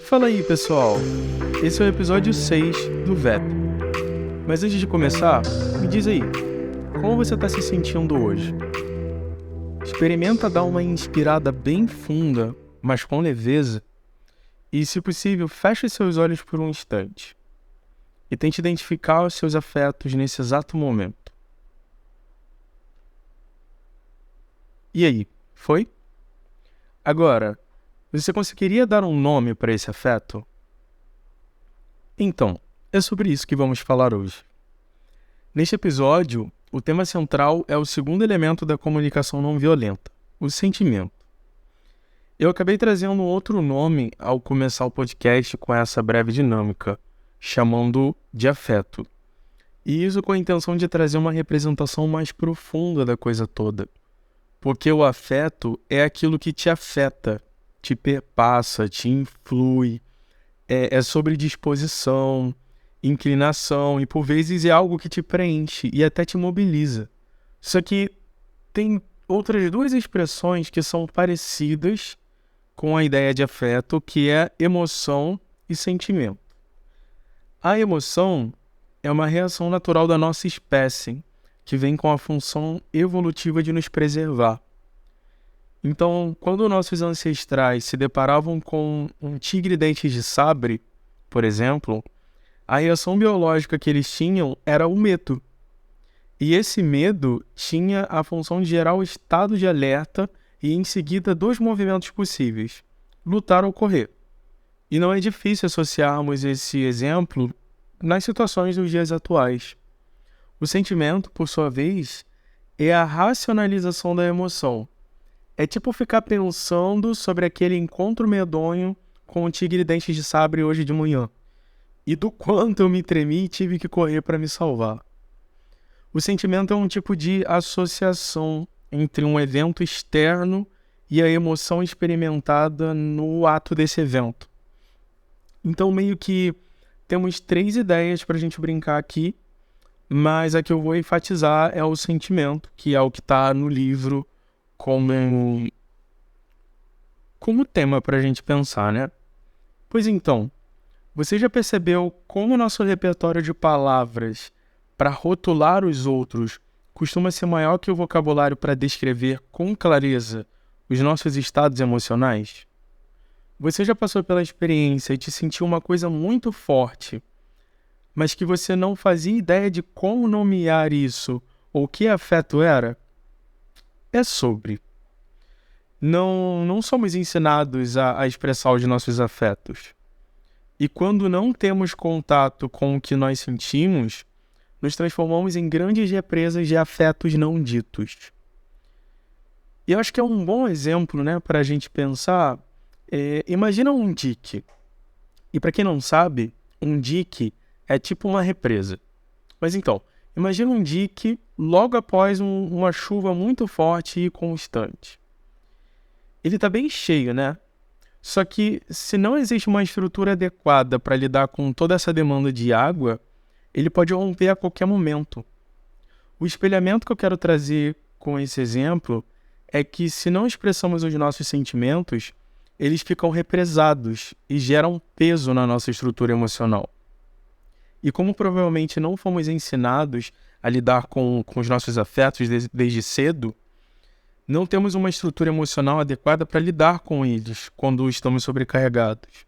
Fala aí, pessoal. Esse é o episódio 6 do VEP. Mas antes de começar, me diz aí, como você está se sentindo hoje? Experimenta dar uma inspirada bem funda, mas com leveza, e, se possível, feche seus olhos por um instante e tente identificar os seus afetos nesse exato momento. E aí, foi? Agora, você conseguiria dar um nome para esse afeto? Então, é sobre isso que vamos falar hoje. Neste episódio, o tema central é o segundo elemento da comunicação não violenta, o sentimento. Eu acabei trazendo outro nome ao começar o podcast com essa breve dinâmica, chamando de afeto. E isso com a intenção de trazer uma representação mais profunda da coisa toda. Porque o afeto é aquilo que te afeta, te perpassa, te influi, é sobre disposição, inclinação e por vezes é algo que te preenche e até te mobiliza. Só que tem outras duas expressões que são parecidas com a ideia de afeto, que é emoção e sentimento. A emoção é uma reação natural da nossa espécie, que vem com a função evolutiva de nos preservar. Então, quando nossos ancestrais se deparavam com um tigre dentes de sabre, por exemplo, a reação biológica que eles tinham era o medo. E esse medo tinha a função de gerar o estado de alerta e, em seguida, dois movimentos possíveis: lutar ou correr. E não é difícil associarmos esse exemplo nas situações dos dias atuais. O sentimento, por sua vez, é a racionalização da emoção. É tipo ficar pensando sobre aquele encontro medonho com o tigre dentes de sabre hoje de manhã. E do quanto eu me tremi e tive que correr para me salvar. O sentimento é um tipo de associação entre um evento externo e a emoção experimentada no ato desse evento. Então, meio que temos 3 ideias para a gente brincar aqui, mas a que eu vou enfatizar é o sentimento, que é o que está no livro como tema para a gente pensar, né? Pois então, você já percebeu como o nosso repertório de palavras para rotular os outros costuma ser maior que o vocabulário para descrever com clareza os nossos estados emocionais? Você já passou pela experiência e te sentiu uma coisa muito forte, mas que você não fazia ideia de como nomear isso ou que afeto era? É sobre. Não somos ensinados a expressar os nossos afetos. E quando não temos contato com o que nós sentimos, nos transformamos em grandes represas de afetos não ditos. E eu acho que é um bom exemplo, né, para a gente pensar. Imagina um dique. E para quem não sabe, um dique é tipo uma represa. Mas então, imagina um dique logo após uma chuva muito forte e constante. Ele está bem cheio, né? Só que, se não existe uma estrutura adequada para lidar com toda essa demanda de água, ele pode romper a qualquer momento. O espelhamento que eu quero trazer com esse exemplo é que, se não expressamos os nossos sentimentos, eles ficam represados e geram peso na nossa estrutura emocional. E como provavelmente não fomos ensinados a lidar com os nossos afetos desde cedo, não temos uma estrutura emocional adequada para lidar com eles quando estamos sobrecarregados.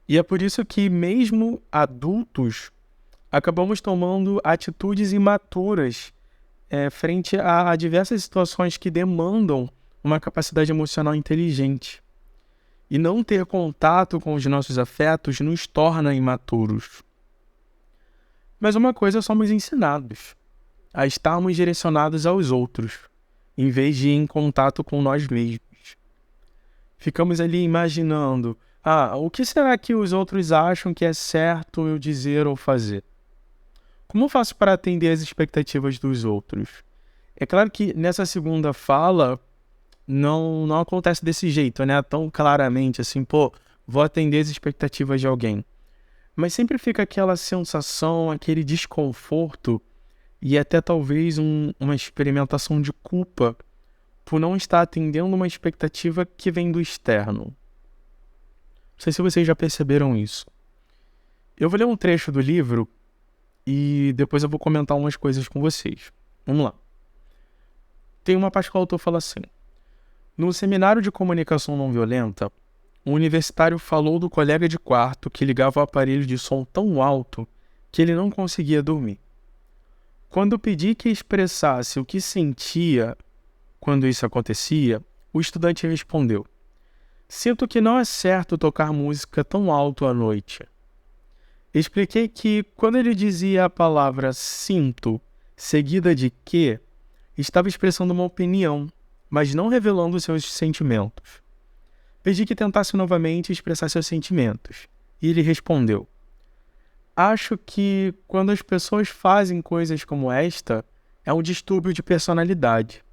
E é por isso que, mesmo adultos, acabamos tomando atitudes imaturas frente a diversas situações que demandam uma capacidade emocional inteligente. E não ter contato com os nossos afetos nos torna imaturos. Mas uma coisa somos ensinados: a estarmos direcionados aos outros, em vez de ir em contato com nós mesmos. Ficamos ali imaginando, o que será que os outros acham que é certo eu dizer ou fazer? Como eu faço para atender às expectativas dos outros? É claro que nessa segunda fala não acontece desse jeito, né? Tão claramente assim, vou atender as expectativas de alguém. Mas sempre fica aquela sensação, aquele desconforto e até talvez uma experimentação de culpa por não estar atendendo uma expectativa que vem do externo. Não sei se vocês já perceberam isso. Eu vou ler um trecho do livro e depois eu vou comentar umas coisas com vocês. Vamos lá. Tem uma parte que o autor fala assim: no seminário de comunicação não violenta, um universitário falou do colega de quarto que ligava o aparelho de som tão alto que ele não conseguia dormir. Quando pedi que expressasse o que sentia quando isso acontecia, o estudante respondeu: sinto que não é certo tocar música tão alto à noite. Expliquei que, quando ele dizia a palavra sinto, seguida de que, estava expressando uma opinião, mas não revelando seus sentimentos. Pedi que tentasse novamente expressar seus sentimentos, e ele respondeu: acho que, quando as pessoas fazem coisas como esta, é um distúrbio de personalidade.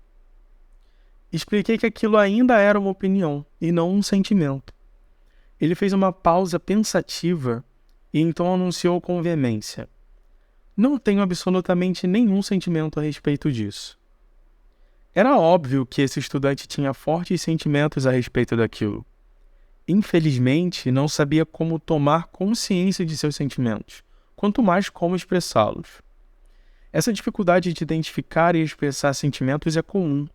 Expliquei que aquilo ainda era uma opinião, e não um sentimento. Ele fez uma pausa pensativa e então anunciou com veemência: não tenho absolutamente nenhum sentimento a respeito disso. Era óbvio que esse estudante tinha fortes sentimentos a respeito daquilo. Infelizmente, não sabia como tomar consciência de seus sentimentos, quanto mais como expressá-los. Essa dificuldade de identificar e expressar sentimentos é comum.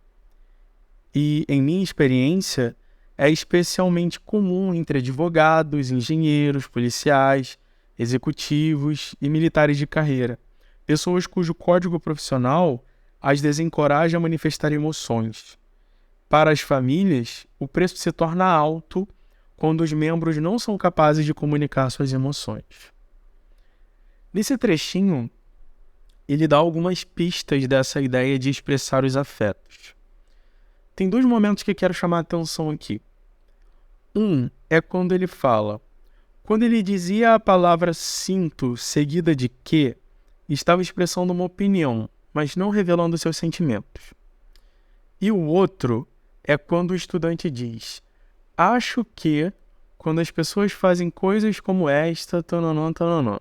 E, em minha experiência, é especialmente comum entre advogados, engenheiros, policiais, executivos e militares de carreira, pessoas cujo código profissional as desencoraja a manifestar emoções. Para as famílias, o preço se torna alto quando os membros não são capazes de comunicar suas emoções. Nesse trechinho, ele dá algumas pistas dessa ideia de expressar os afetos. Tem dois momentos que eu quero chamar a atenção aqui. Um é quando ele fala: quando ele dizia a palavra sinto seguida de que, estava expressando uma opinião, mas não revelando seus sentimentos. E o outro é quando o estudante diz: acho que, quando as pessoas fazem coisas como esta, tananã, tananã.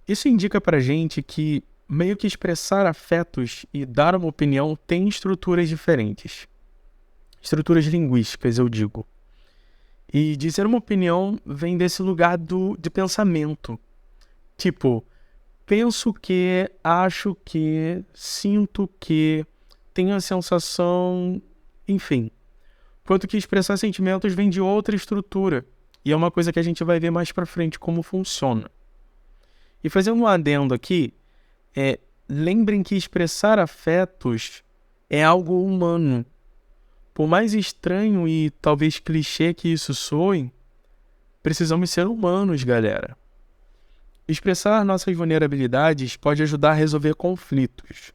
Isso indica pra gente que meio que expressar afetos e dar uma opinião tem estruturas diferentes. Estruturas linguísticas, eu digo. E dizer uma opinião vem desse lugar de pensamento. Tipo, penso que, acho que, sinto que, tenho a sensação, enfim. Enquanto que expressar sentimentos vem de outra estrutura. E é uma coisa que a gente vai ver mais pra frente como funciona. E fazendo um adendo aqui, lembrem que expressar afetos é algo humano. Por mais estranho e talvez clichê que isso soe, precisamos ser humanos, galera. Expressar nossas vulnerabilidades pode ajudar a resolver conflitos.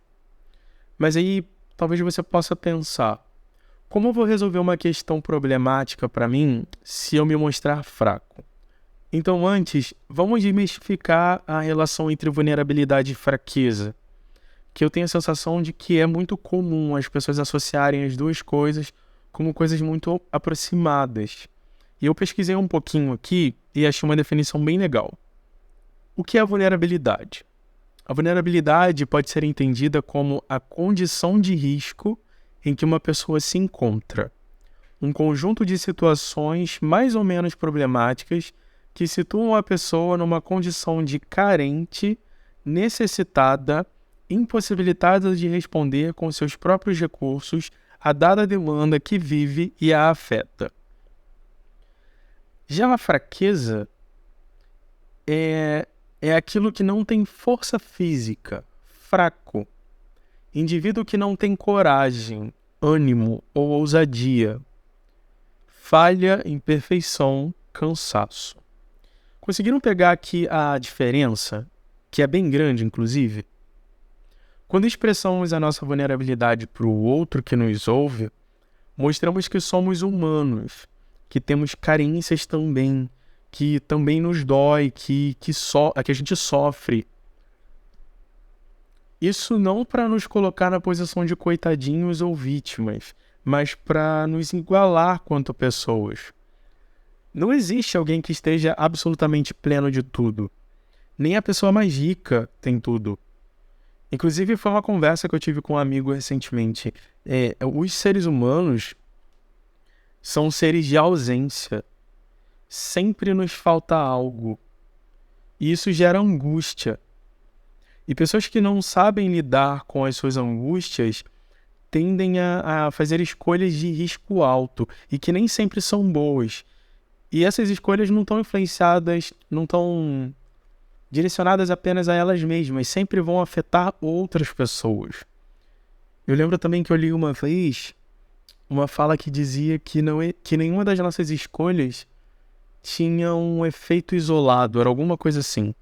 Mas aí, talvez você possa pensar: como eu vou resolver uma questão problemática para mim se eu me mostrar fraco? Então, antes, vamos desmistificar a relação entre vulnerabilidade e fraqueza, que eu tenho a sensação de que é muito comum as pessoas associarem as duas coisas como coisas muito aproximadas. E eu pesquisei um pouquinho aqui e achei uma definição bem legal. O que é a vulnerabilidade? A vulnerabilidade pode ser entendida como a condição de risco em que uma pessoa se encontra. Um conjunto de situações mais ou menos problemáticas que situam a pessoa numa condição de carente, necessitada, impossibilitada de responder com seus próprios recursos a dada demanda que vive e a afeta. Já a fraqueza é aquilo que não tem força física, fraco. Indivíduo que não tem coragem, ânimo ou ousadia. Falha, imperfeição, cansaço. Conseguiram pegar aqui a diferença, que é bem grande, inclusive? Quando expressamos a nossa vulnerabilidade para o outro que nos ouve, mostramos que somos humanos, que temos carências também, que também nos dói, que a gente sofre. Isso não para nos colocar na posição de coitadinhos ou vítimas, mas para nos igualar quanto pessoas. Não existe alguém que esteja absolutamente pleno de tudo. Nem a pessoa mais rica tem tudo. Inclusive, foi uma conversa que eu tive com um amigo recentemente. Os seres humanos são seres de ausência. sempre nos falta algo. E isso gera angústia. E pessoas que não sabem lidar com as suas angústias tendem a fazer escolhas de risco alto e que nem sempre são boas. E essas escolhas não estão influenciadas, não estão direcionadas apenas a elas mesmas, sempre vão afetar outras pessoas. Eu lembro também que eu li uma vez uma fala que dizia que nenhuma das nossas escolhas tinha um efeito isolado, era alguma coisa assim.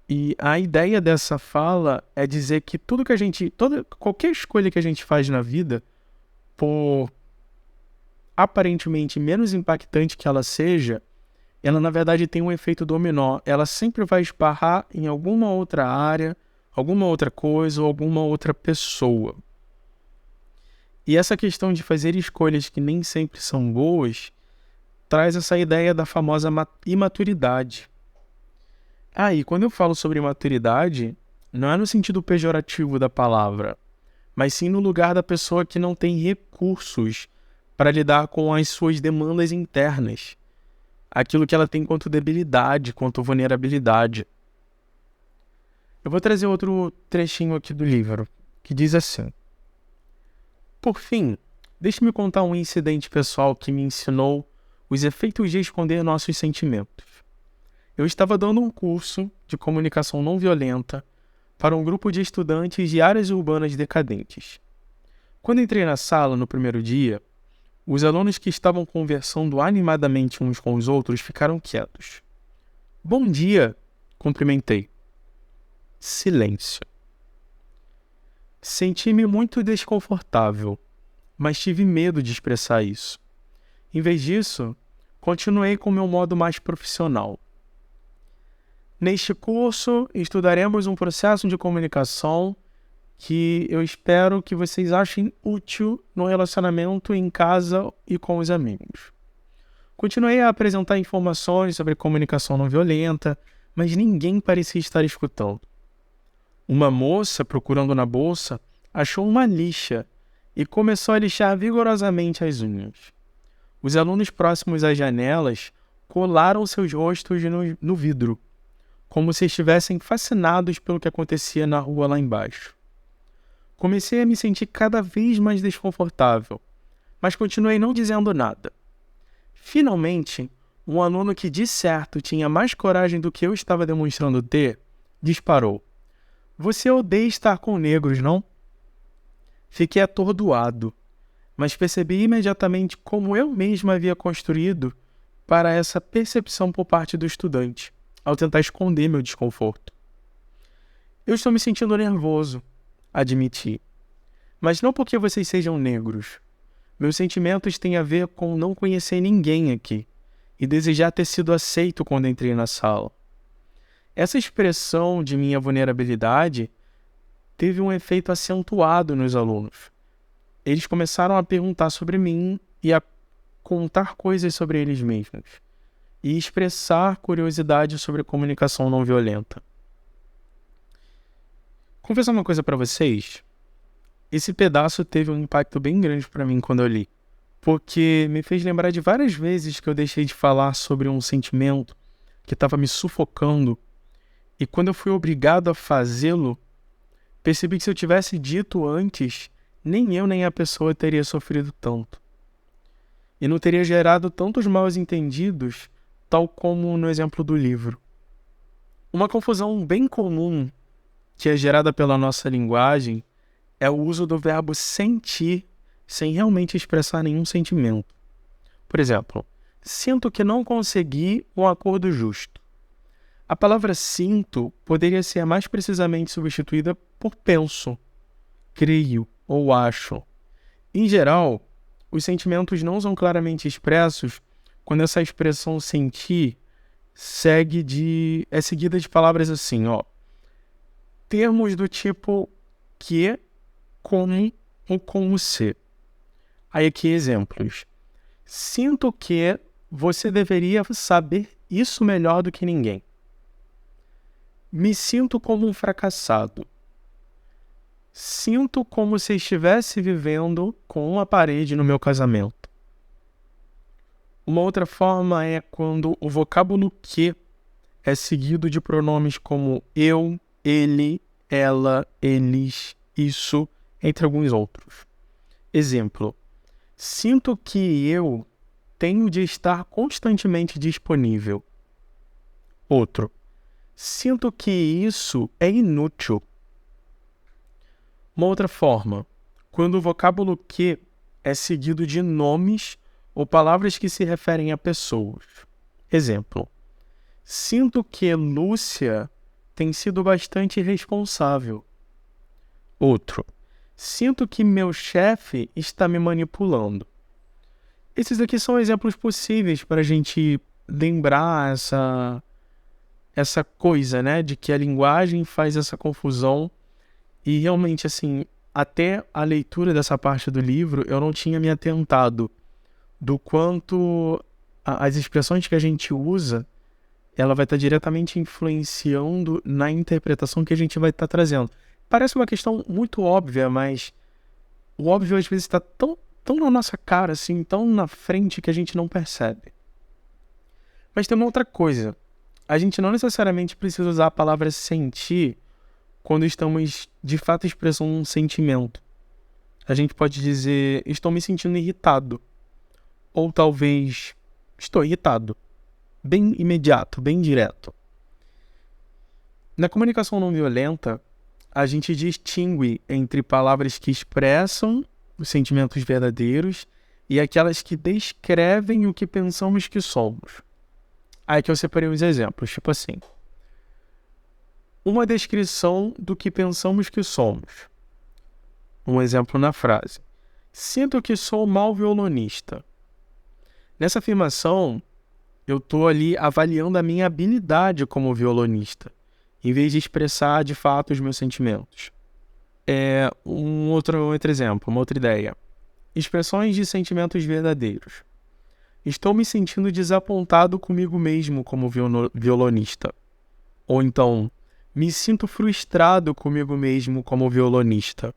E a ideia dessa fala é dizer que qualquer escolha que a gente faz na vida, por aparentemente menos impactante que ela seja, ela na verdade tem um efeito dominó. Ela sempre vai esbarrar em alguma outra área, alguma outra coisa ou alguma outra pessoa. E essa questão de fazer escolhas que nem sempre são boas traz essa ideia da famosa imaturidade. E quando eu falo sobre imaturidade, não é no sentido pejorativo da palavra, mas sim no lugar da pessoa que não tem recursos para lidar com as suas demandas internas, aquilo que ela tem quanto debilidade, quanto vulnerabilidade. Eu vou trazer outro trechinho aqui do livro, que diz assim: por fim, deixe-me contar um incidente pessoal que me ensinou os efeitos de esconder nossos sentimentos. Eu estava dando um curso de comunicação não violenta para um grupo de estudantes de áreas urbanas decadentes. Quando entrei na sala no primeiro dia, os alunos que estavam conversando animadamente uns com os outros ficaram quietos. Bom dia, cumprimentei. Silêncio. Senti-me muito desconfortável, mas tive medo de expressar isso. Em vez disso, continuei com meu modo mais profissional. Neste curso, estudaremos um processo de comunicação que eu espero que vocês achem útil no relacionamento em casa e com os amigos. Continuei a apresentar informações sobre comunicação não violenta, mas ninguém parecia estar escutando. Uma moça, procurando na bolsa, achou uma lixa e começou a lixar vigorosamente as unhas. Os alunos próximos às janelas colaram seus rostos no vidro, como se estivessem fascinados pelo que acontecia na rua lá embaixo. Comecei a me sentir cada vez mais desconfortável, mas continuei não dizendo nada. Finalmente, um aluno que de certo tinha mais coragem do que eu estava demonstrando ter, disparou. Você odeia estar com negros, não? Fiquei atordoado, mas percebi imediatamente como eu mesmo havia construído para essa percepção por parte do estudante, ao tentar esconder meu desconforto. Eu estou me sentindo nervoso, admiti. Mas não porque vocês sejam negros. Meus sentimentos têm a ver com não conhecer ninguém aqui e desejar ter sido aceito quando entrei na sala. Essa expressão de minha vulnerabilidade teve um efeito acentuado nos alunos. Eles começaram a perguntar sobre mim e a contar coisas sobre eles mesmos e expressar curiosidade sobre a comunicação não violenta. Confessar uma coisa para vocês, esse pedaço teve um impacto bem grande para mim quando eu li, porque me fez lembrar de várias vezes que eu deixei de falar sobre um sentimento que estava me sufocando, e quando eu fui obrigado a fazê-lo, percebi que se eu tivesse dito antes, nem eu nem a pessoa teria sofrido tanto. E não teria gerado tantos mal-entendidos, tal como no exemplo do livro. Uma confusão bem comum que é gerada pela nossa linguagem é o uso do verbo sentir sem realmente expressar nenhum sentimento. Por exemplo, sinto que não consegui um acordo justo. A palavra sinto poderia ser mais precisamente substituída por penso, creio ou acho. Em geral, os sentimentos não são claramente expressos quando essa expressão sentir é seguida de palavras assim, termos do tipo que, como ou como se. Aí aqui exemplos. Sinto que você deveria saber isso melhor do que ninguém. Me sinto como um fracassado. Sinto como se estivesse vivendo com uma parede no meu casamento. Uma outra forma é quando o vocábulo que é seguido de pronomes como eu, ele, ela, eles, isso, entre alguns outros. Exemplo: sinto que eu tenho de estar constantemente disponível. Outro: sinto que isso é inútil. Uma outra forma, quando o vocábulo que é seguido de nomes ou palavras que se referem a pessoas. Exemplo: sinto que Lúcia tem sido bastante responsável. Outro: sinto que meu chefe está me manipulando. Esses aqui são exemplos possíveis para a gente lembrar essa coisa, né, de que a linguagem faz essa confusão. E realmente, assim, até a leitura dessa parte do livro, eu não tinha me atentado do quanto as expressões que a gente usa, ela vai estar diretamente influenciando na interpretação que a gente vai estar trazendo. Parece uma questão muito óbvia, mas o óbvio às vezes está tão na nossa cara, assim, tão na frente que a gente não percebe. Mas tem uma outra coisa. A gente não necessariamente precisa usar a palavra sentir quando estamos, de fato, expressando um sentimento. A gente pode dizer, estou me sentindo irritado. Ou talvez, estou irritado. Bem imediato, bem direto. Na comunicação não violenta, a gente distingue entre palavras que expressam os sentimentos verdadeiros e aquelas que descrevem o que pensamos que somos. Aí que eu separei uns exemplos, tipo assim: uma descrição do que pensamos que somos. Um exemplo na frase: sinto que sou mau violonista. Nessa afirmação, eu estou ali avaliando a minha habilidade como violonista, em vez de expressar de fato os meus sentimentos. Um outro exemplo, uma outra ideia. Expressões de sentimentos verdadeiros. Estou me sentindo desapontado comigo mesmo como violonista. Ou então, me sinto frustrado comigo mesmo como violonista.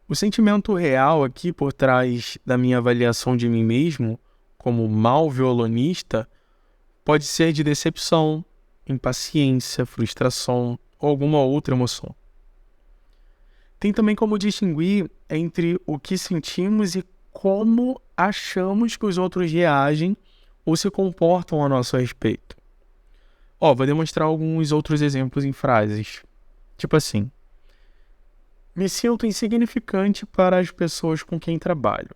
O sentimento real aqui por trás da minha avaliação de mim mesmo como mau violonista pode ser de decepção, impaciência, frustração ou alguma outra emoção. Tem também como distinguir entre o que sentimos e como achamos que os outros reagem ou se comportam a nosso respeito. Vou demonstrar alguns outros exemplos em frases. Tipo assim: me sinto insignificante para as pessoas com quem trabalho.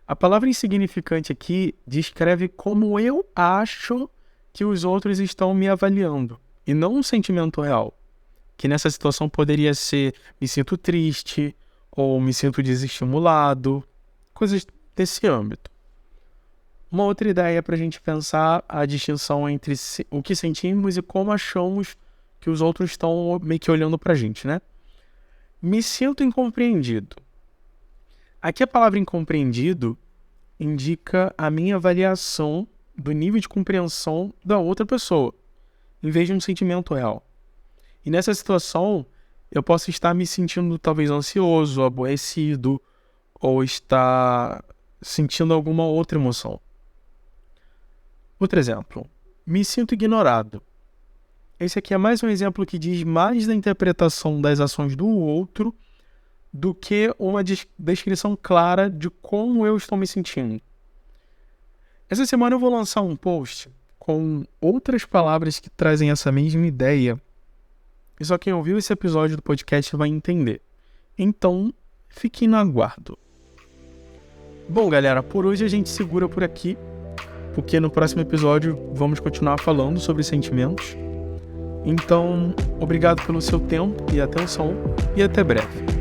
A palavra insignificante aqui descreve como eu acho que os outros estão me avaliando, e não um sentimento real, que nessa situação poderia ser me sinto triste ou me sinto desestimulado, coisas desse âmbito. Uma outra ideia para a gente pensar a distinção entre o que sentimos e como achamos que os outros estão meio que olhando para a gente, né? Me sinto incompreendido. Aqui a palavra incompreendido indica a minha avaliação do nível de compreensão da outra pessoa, em vez de um sentimento real. E nessa situação, eu posso estar me sentindo talvez ansioso, aborrecido, ou estar sentindo alguma outra emoção. Outro exemplo: me sinto ignorado. Esse aqui é mais um exemplo que diz mais da interpretação das ações do outro do que uma descrição clara de como eu estou me sentindo. Essa semana eu vou lançar um post com outras palavras que trazem essa mesma ideia. E só quem ouviu esse episódio do podcast vai entender. Então, fiquem no aguardo. Bom, galera, por hoje a gente segura por aqui, porque no próximo episódio vamos continuar falando sobre sentimentos. Então, obrigado pelo seu tempo e atenção, e até breve.